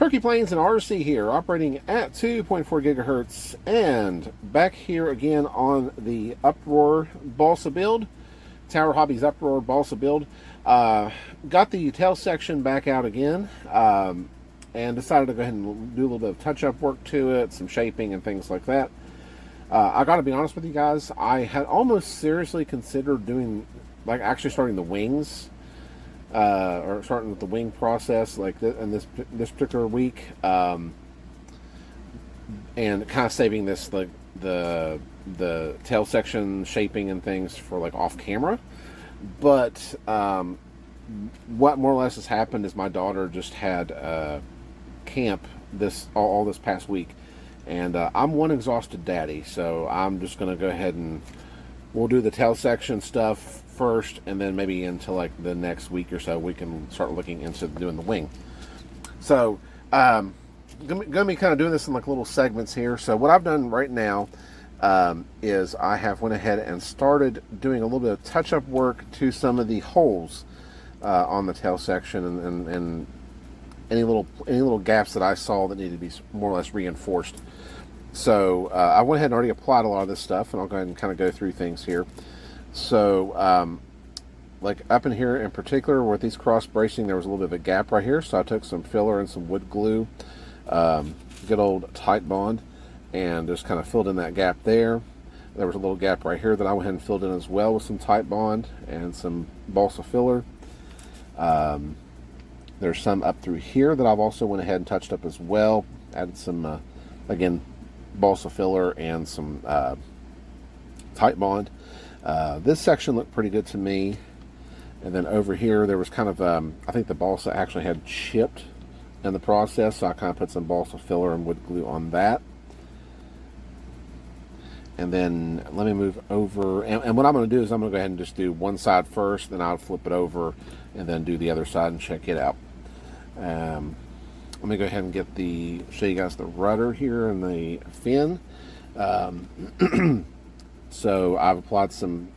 PerkyPlanes and RC here, operating at 2.4 gigahertz, and back here again on the Uproar balsa build, Tower Hobbies Uproar balsa build. Got the tail section back out again, and decided to go ahead and do a little bit of touch-up work to it, some shaping and things like that. I got to be honest with you guys, I had almost seriously considered doing, like, actually starting the wings. Or starting with the wing process, like in this particular week, and kind of saving this, like the tail section shaping and things for like off camera. But what more or less has happened is my daughter just had camp all this past week, and I'm one exhausted daddy, so I'm just gonna go ahead and we'll do the tail section stuff first, and then maybe into like the next week or so we can start looking into doing the wing. So gonna be kind of doing this in like little segments here. So what I've done right now is I have went ahead and started doing a little bit of touch-up work to some of the holes on the tail section, and any little gaps that I saw that needed to be more or less reinforced. So I went ahead and already applied a lot of this stuff, and I'll go ahead and kind of go through things here. So like up in here in particular with these cross bracing, there was a little bit of a gap right here, so I took some filler and some wood glue, good old tight bond, and just kind of filled in that gap there. There was a little gap right here that I went ahead and filled in as well with some tight bond and some balsa filler. There's some up through here that I've also went ahead and touched up as well, added some again balsa filler and some tight bond. This section looked pretty good to me, and then over here there was kind of I think the balsa actually had chipped in the process, so I kind of put some balsa filler and wood glue on that. And then let me move over, and what I'm going to do is I'm going to go ahead and just do one side first, then I'll flip it over and then do the other side and check it out. Let me go ahead and show you guys the rudder here and the fin. So I've applied some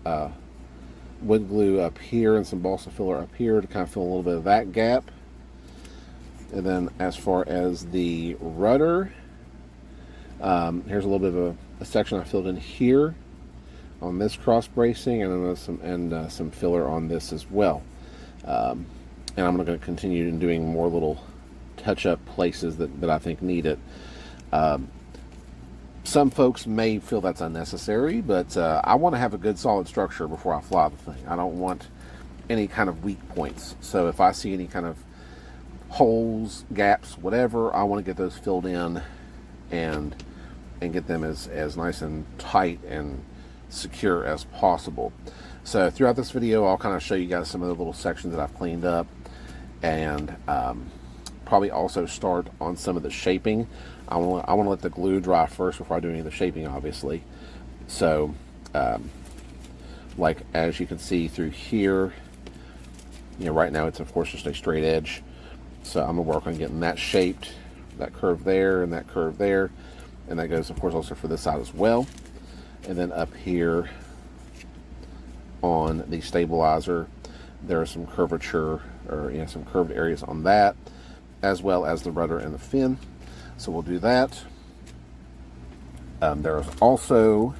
wood glue up here and some balsa filler up here to kind of fill a little bit of that gap. And then as far as the rudder, here's a little bit of a section I filled in here on this cross bracing, and then some filler on this as well. And I'm going to continue in doing more little touch-up places that I think need it. Some folks may feel that's unnecessary, but I want to have a good solid structure before I fly the thing. I don't want any kind of weak points. So if I see any kind of holes, gaps, whatever, I want to get those filled in and get them as nice and tight and secure as possible. So throughout this video, I'll kind of show you guys some of the little sections that I've cleaned up, and probably also start on some of the shaping. I want to let the glue dry first before I do any of the shaping, obviously. So like as you can see through here, right now it's of course just a straight edge, so I'm gonna work on getting that shaped, that curve there and that curve there, and that goes of course also for this side as well. And then up here on the stabilizer, there is some curvature, or some curved areas on that, as well as the rudder and the fin. So we'll do that. There's also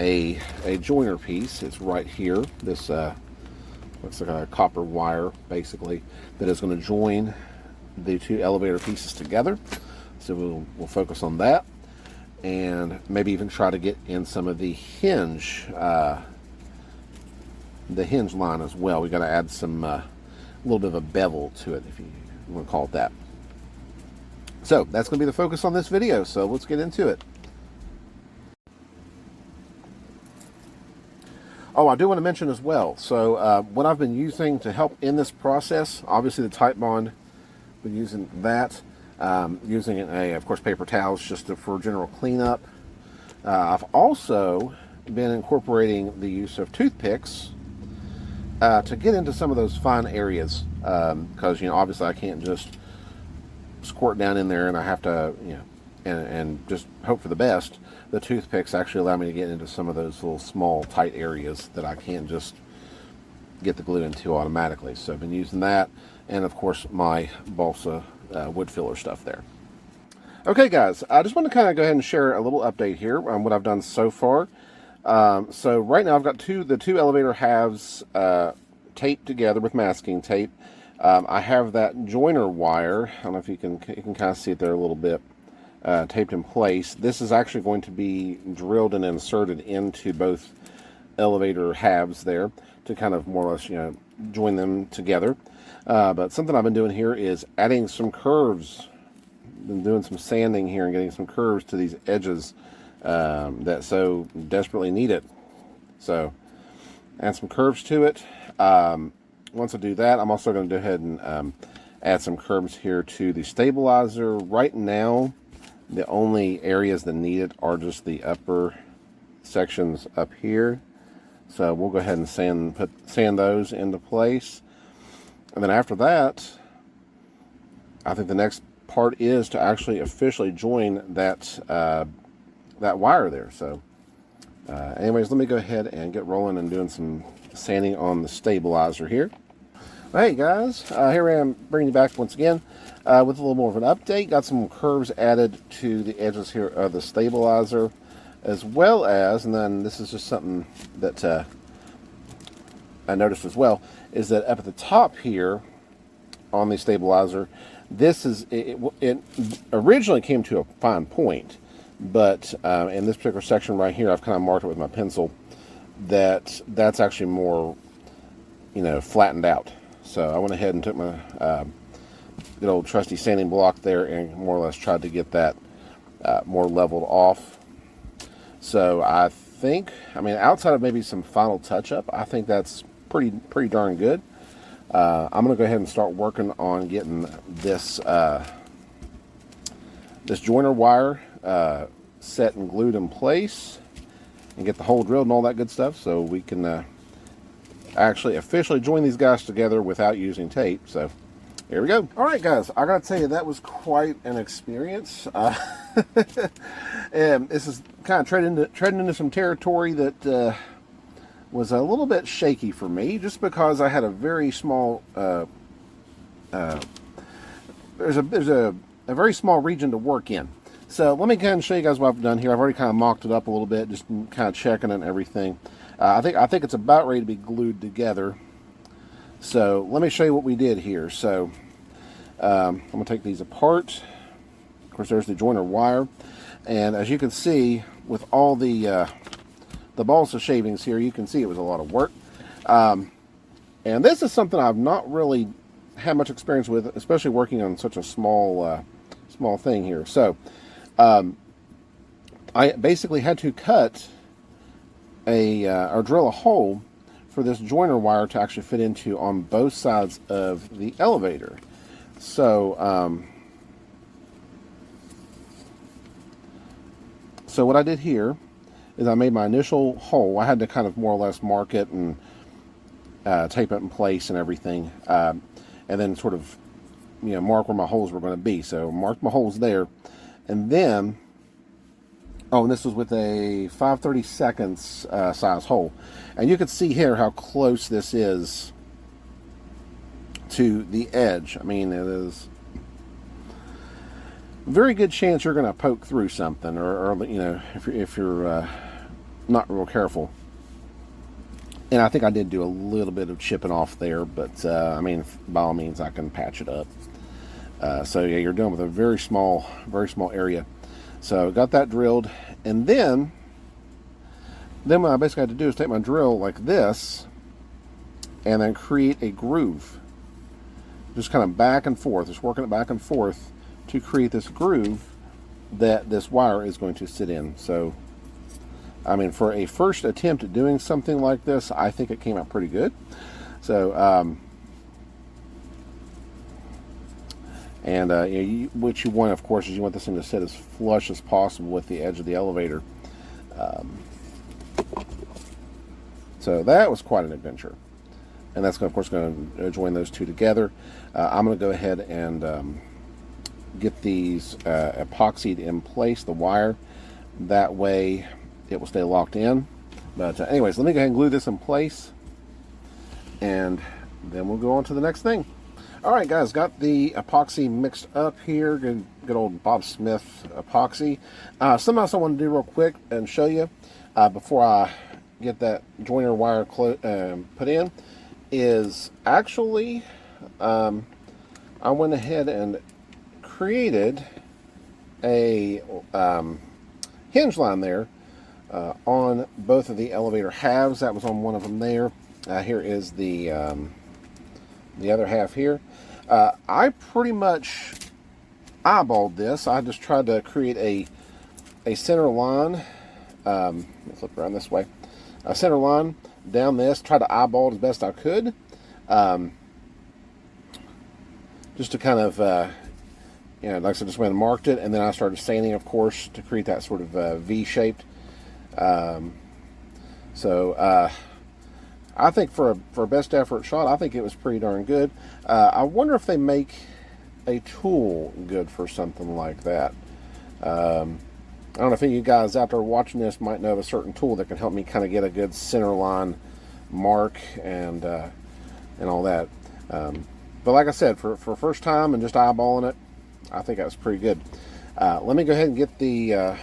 a joiner piece. It's right here. This looks like a copper wire, basically, that is going to join the two elevator pieces together. So we'll focus on that, and maybe even try to get in some of the hinge line as well. We got to add some a little bit of a bevel to it, if you want to call it that. So that's going to be the focus on this video, so let's get into it. Oh, I do want to mention as well, so what I've been using to help in this process, obviously the tight bond, been using that, using of course paper towels just for general cleanup. I've also been incorporating the use of toothpicks to get into some of those fine areas, because obviously I can't just squirt down in there, and I have to and just hope for the best. The toothpicks actually allow me to get into some of those little small tight areas that I can't just get the glue into automatically. So I've been using that, and of course my balsa wood filler stuff there. Okay, guys, I just want to kind of go ahead and share a little update here on what I've done so far. So right now I've got the two elevator halves taped together with masking tape. I have that joiner wire. I don't know if you can kind of see it there a little bit, taped in place. This is actually going to be drilled and inserted into both elevator halves there to kind of more or less, join them together. But something I've been doing here is adding some curves. Been doing some sanding here and getting some curves to these edges that so desperately need it. So add some curves to it. Once I do that, I'm also going to go ahead and add some curves here to the stabilizer. Right now, the only areas that need it are just the upper sections up here. So we'll go ahead and sand those into place. And then after that, I think the next part is to actually officially join that that wire there. So anyways, let me go ahead and get rolling and doing some sanding on the stabilizer here. Hey guys, here I am bringing you back once again with a little more of an update. Got some curves added to the edges here of the stabilizer, as well as, and then this is just something that I noticed as well, is that up at the top here on the stabilizer, this is it originally came to a fine point, but in this particular section right here, I've kind of marked it with my pencil that's actually more flattened out. So I went ahead and took my good old trusty sanding block there and more or less tried to get that more leveled off. So I think, outside of maybe some final touch-up, I think that's pretty darn good. I'm going to go ahead and start working on getting this this joiner wire set and glued in place and get the hole drilled and all that good stuff, so we can actually officially join these guys together without using tape. So here we go. All right, guys, I gotta tell you, that was quite an experience. And this is kind of treading into some territory that was a little bit shaky for me, just because I had a very small there's a very small region to work in. So let me kind of show you guys what I've done here. I've already kind of mocked it up a little bit, just kind of checking it and everything. I think it's about ready to be glued together. So let me show you what we did here. So I'm going to take these apart. Of course, there's the joiner wire, and as you can see, with all the balls of shavings here, you can see it was a lot of work. And this is something I've not really had much experience with, especially working on such a small thing here. So I basically had to cut or drill a hole for this joiner wire to actually fit into on both sides of the elevator. So so what I did here is I made my initial hole. I had to kind of more or less mark it and tape it in place and everything, and then sort of mark where my holes were going to be. So marked my holes there, and then and this was with a 5/32 size hole, and you can see here how close this is to the edge. It is a very good chance you're going to poke through something, or if you're not real careful. And I think I did do a little bit of chipping off there, but by all means I can patch it up. So yeah, you're dealing with a very small area. So got that drilled, and then what I basically had to do is take my drill like this and then create a groove, just kind of back and forth, just working it back and forth to create this groove that this wire is going to sit in. So for a first attempt at doing something like this, I think it came out pretty good. So what you want, of course, is you want this thing to sit as flush as possible with the edge of the elevator. So that was quite an adventure, and that's of course going to join those two together. I'm going to go ahead and get these epoxied in place, the wire, that way it will stay locked in. But anyways, let me go ahead and glue this in place, and then we'll go on to the next thing. Alright guys, got the epoxy mixed up here. Good old Bob Smith epoxy. Something else I want to do real quick and show you before I get that joiner wire put in is actually I went ahead and created a hinge line there on both of the elevator halves. That was on one of them there. Here is the other half here. I pretty much eyeballed this. I just tried to create a center line. Let's flip around this way. A center line down this. Try to eyeball it as best I could. Just to kind of, like I said, just went and marked it, and then I started sanding, of course, to create that sort of V-shaped. I think for a best effort shot, I think it was pretty darn good. I wonder if they make a tool good for something like that. I don't know if any of you guys out there watching this might know of a certain tool that can help me kind of get a good center line mark and all that. But like I said, for first time and just eyeballing it, I think that was pretty good. Let me go ahead and get the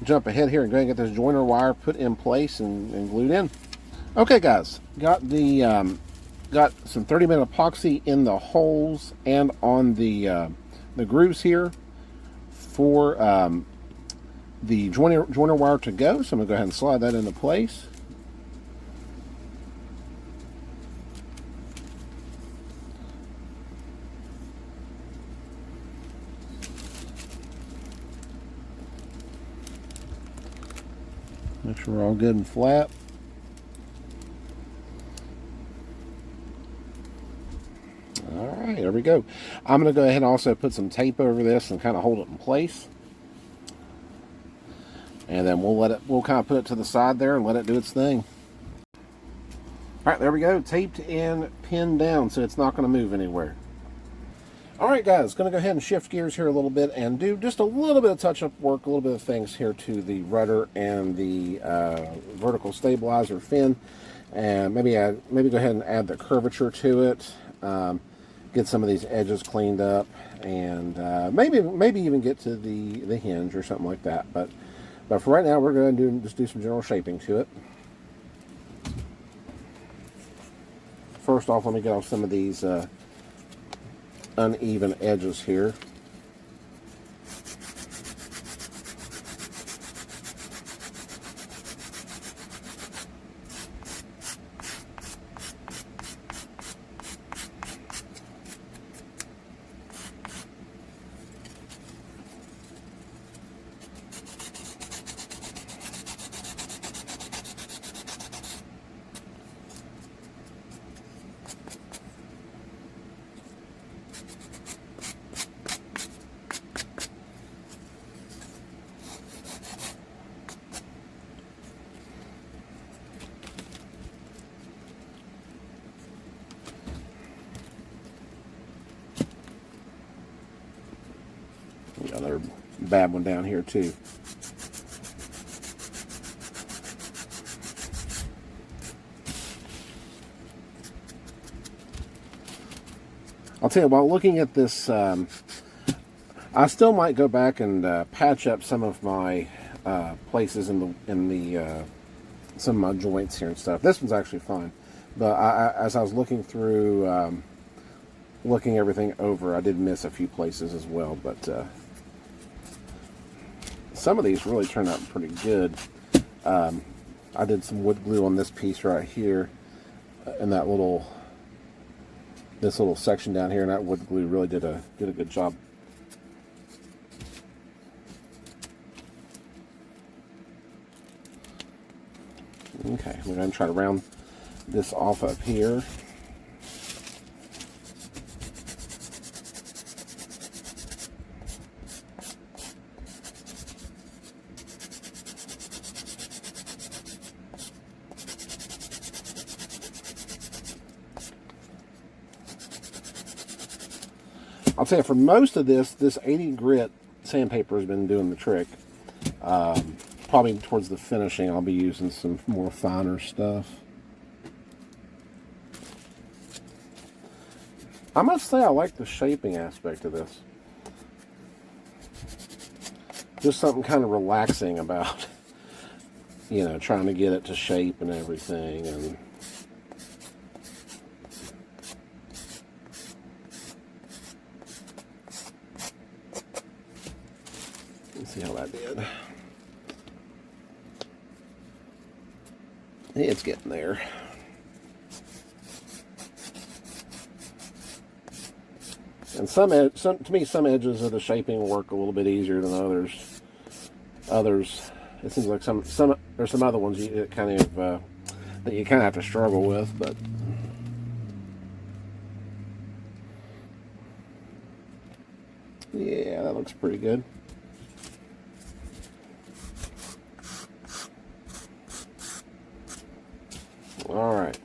jump ahead here and go ahead and get this joiner wire put in place and glued in. Okay guys, got some 30-minute epoxy in the holes and on the grooves here for the joiner wire to go. So I'm gonna go ahead and slide that into place. Make sure we're all good and flat. Alright, there we go. I'm going to go ahead and also put some tape over this and kind of hold it in place. And then we'll kind of put it to the side there and let it do its thing. Alright, there we go. Taped and pinned down so it's not going to move anywhere. Alright guys, going to go ahead and shift gears here a little bit and do just a little bit of touch-up work, a little bit of things here to the rudder and the vertical stabilizer fin. And maybe go ahead and add the curvature to it. Get some of these edges cleaned up, and maybe even get to the hinge or something like that. But for right now, we're going to just do some general shaping to it. First off, let me get off some of these uneven edges here. Another bad one down here too. I'll tell you, while looking at this, I still might go back and patch up some of my places in the some of my joints here and stuff. This one's actually fine, but as I was looking through, looking everything over, I did miss a few places as well. But some of these really turned out pretty good. I did some wood glue on this piece right here, and this little section down here, and that wood glue really did a good job. Okay, we're going to try to round this off up here. I'll tell you, for most of this 80 grit sandpaper has been doing the trick. Probably towards the finishing, I'll be using some more finer stuff. I must say I like the shaping aspect of this. Just something kind of relaxing about, you know, trying to get it to shape and everything. And let's see how that did. It's getting there. And to me, some edges of the shaping work a little bit easier than others. It seems like there's some other ones that you kind of have to struggle with, but yeah, that looks pretty good. All right.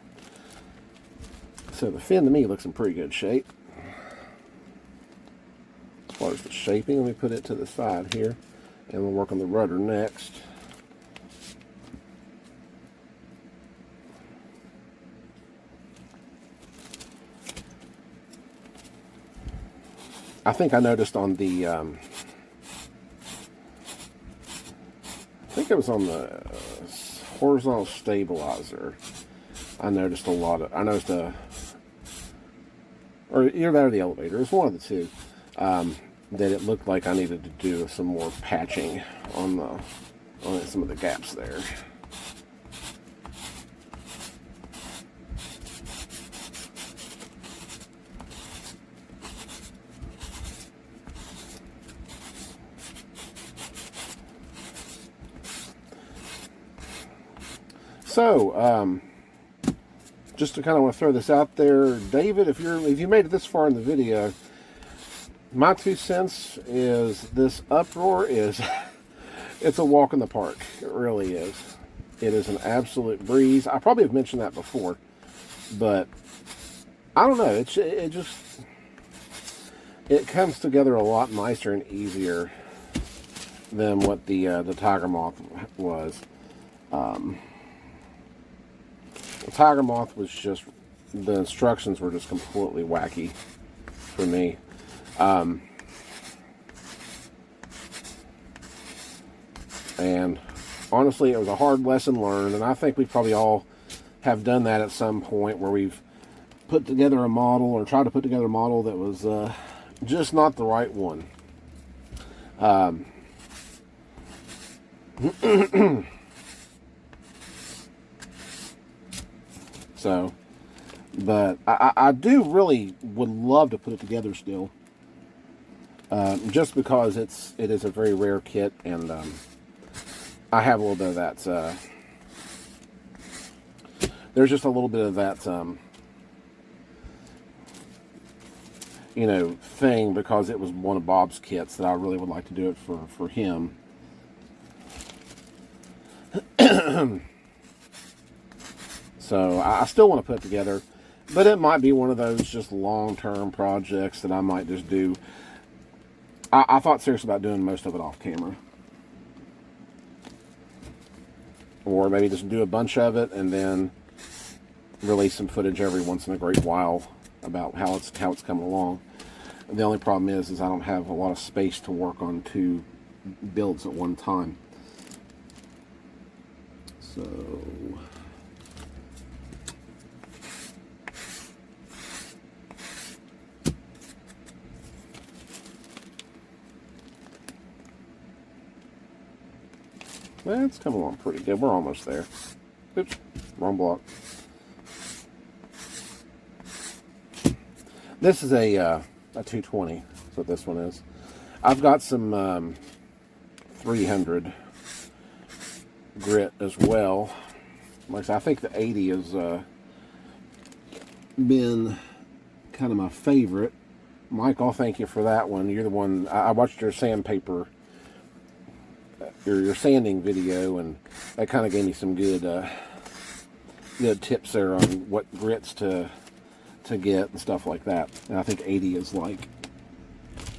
So the fin to me looks in pretty good shape. As far as the shaping, let me put it to the side here, and we'll work on the rudder next. I think I noticed on the, I think it was on the horizontal stabilizer, I noticed or either that or the elevator, it was one of the two, that it looked like I needed to do some more patching on some of the gaps there. So, just to kind of want to throw this out there, David, if you made it this far in the video, my 2 cents is this Uproar is it's a walk in the park. It really is. It is an absolute breeze. I probably have mentioned that before, but I don't know. It comes together a lot nicer and easier than what the Tiger Moth was. The Tiger Moth was just, the instructions were just completely wacky for me. And honestly, it was a hard lesson learned, and I think we probably all have done that at some point where we've put together a model or tried to put together a model that was just not the right one. So, but I do really would love to put it together still, just because it is a very rare kit, and I have a little bit of that. There's just a little bit of that, you know, thing, because it was one of Bob's kits that I really would like to do it for him. So I still want to put it together, but it might be one of those just long-term projects that I might just do. I thought seriously about doing most of it off camera, or maybe just do a bunch of it and then release some footage every once in a great while about how it's coming along. The only problem is I don't have a lot of space to work on 2 builds at one time. So that's coming along pretty good. We're almost there. Oops, wrong block. This is a 220. That's what this one is. I've got some 300 grit as well. Like I said, I think the 80 has been kind of my favorite. Mike, I'll thank you for that one. You're the one. I watched your sandpaper, your sanding video, and that kind of gave me some good tips there on what grits to get and stuff like that. And I think 80 is like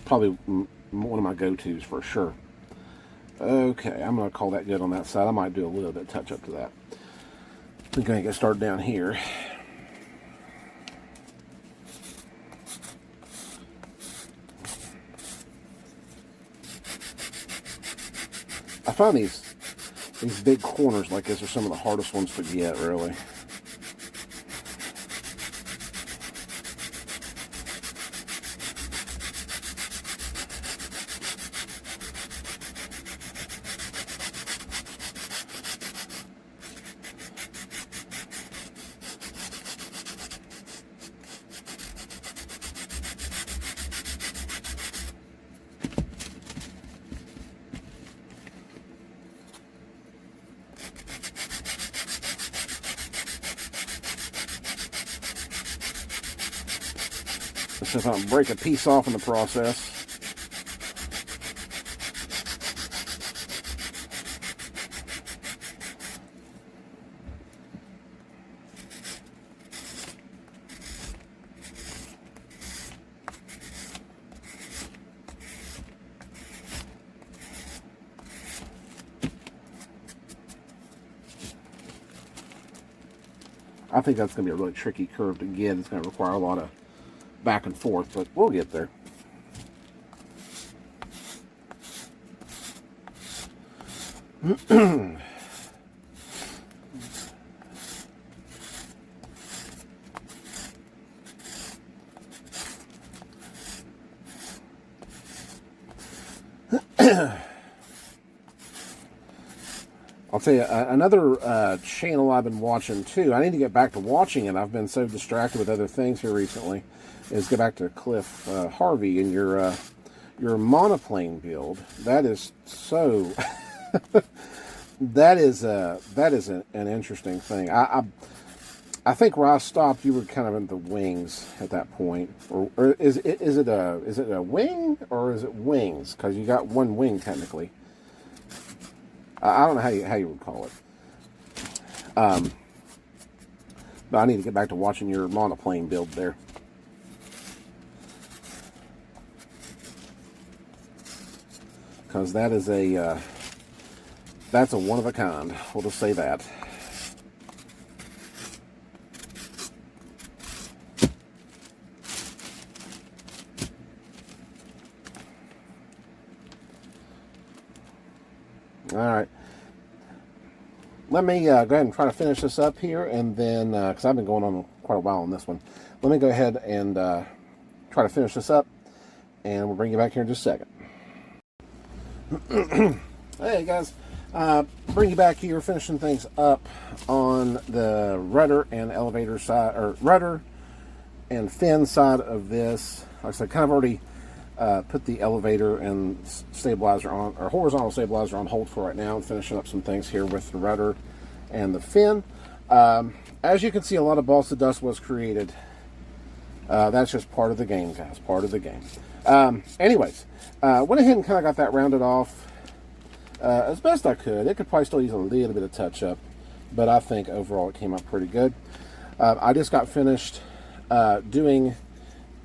probably one of my go-tos for sure. Okay, I'm going to call that good on that side. I might do a little bit of touch up to that. I'm going to get started down here. find these big corners like this are some of the hardest ones to get, really. So if I don't break a piece off in the process. I think that's going to be a really tricky curve to get. It's going to require a lot of back and forth, but we'll get there. I'll tell you, another channel I've been watching too, I need to get back to watching it. I've been so distracted with other things here recently, is go back to Cliff Harvey and your monoplane build. That is so... that is an interesting thing. I think where I stopped, you were kind of in the wings at that point. Or is it a wing or is it wings? Because you got one wing technically. I don't know how you would call it. But I need to get back to watching your monoplane build there. Because that is that's a one of a kind. We'll just say that. All right. Let me go ahead and try to finish this up here, and then, because I've been going on quite a while on this one, let me go ahead and try to finish this up, and we'll bring you back here in just a second. Hey guys, bring you back here, finishing things up on the rudder and elevator side, or rudder and fin side of this. Like I said, kind of already put the elevator and stabilizer on, or horizontal stabilizer on hold for right now, and finishing up some things here with the rudder and the fin. As you can see, a lot of balsa dust was created. That's just part of the game, guys, part of the game. Anyways, went ahead and kind of got that rounded off as best I could. It could probably still use a little bit of touch up, but I think overall it came out pretty good. I just got finished doing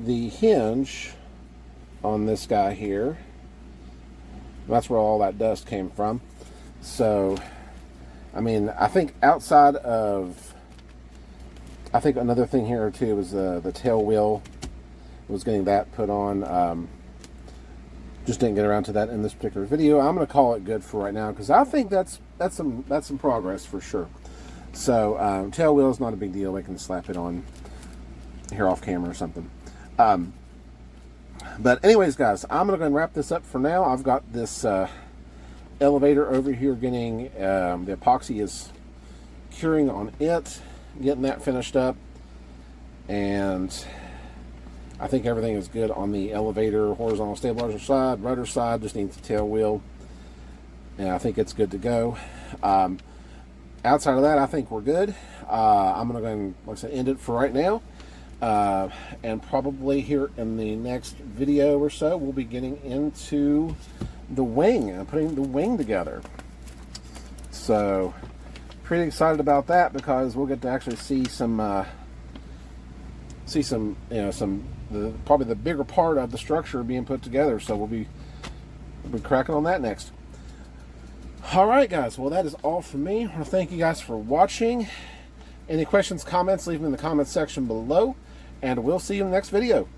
the hinge on this guy here. That's where all that dust came from. So, I mean, I think outside of, I think another thing here too was the tail wheel, was getting that put on. Just didn't get around to that in this particular video. I'm going to call it good for right now, because I think that's some progress for sure. So tail wheel is not a big deal. I can slap it on here off camera or something. But anyways, guys, I'm going to go and wrap this up for now. I've got this elevator over here getting, the epoxy is curing on it, getting that finished up. And I think everything is good on the elevator, horizontal stabilizer side, rudder side, just needs the tail wheel. And I think it's good to go. Outside of that, I think we're good. I'm going to go and, like I said, end it for right now. And probably here in the next video or so, we'll be getting into the wing and putting the wing together. So pretty excited about that, because we'll get to actually see some probably the bigger part of the structure being put together. So we'll be cracking on that next. All right, guys. Well, that is all from me. I want to thank you guys for watching. Any questions, comments, leave them in the comments section below, and we'll see you in the next video.